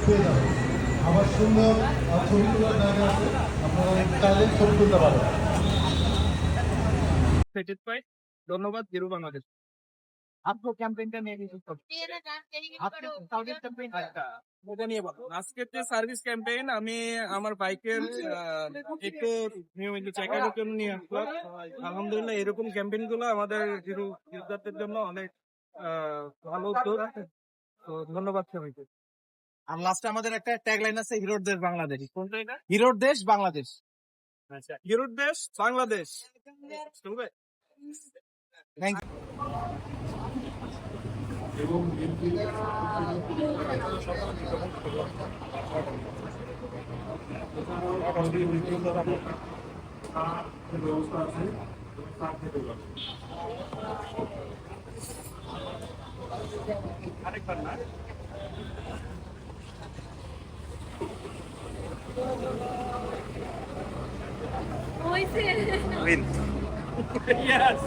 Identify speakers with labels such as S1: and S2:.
S1: পেয়ে যাবেন। আবার সুন্দর ছবি তোলার জায়গা আছে, আপনারা চাইলে ছবি তুলতে পারেন।
S2: ধন্যবাদ জিরো বাংলাদেশ। आपको कैंपेनটা নিয়ে কিছু আজকের যে সার্ভিস ক্যাম্পেইন আমি আমার বাইকের একটু নিয়মিত চেকআপের জন্য নিয়ে আসলাম। আলহামদুলিল্লাহ এরকম ক্যাম্পেইন গুলো আমাদের হিরো ইউজারদের জন্য অনেক ভালো উদ্যোগ। তো ধন্যবাদ সবাইকে।
S3: আর লাস্টে আমাদের একটা ট্যাগলাইন আছে, হিরোর দেশ বাংলাদেশ।
S2: কোনটা এটা?
S3: হিরোর দেশ বাংলাদেশ।
S2: আচ্ছা, হিরোর দেশ বাংলাদেশ। চলবে?
S3: থ্যাংক
S1: এবং ব্যবস্থা আছে,
S2: আরেকবার না
S4: Hoy sí.
S2: Yes.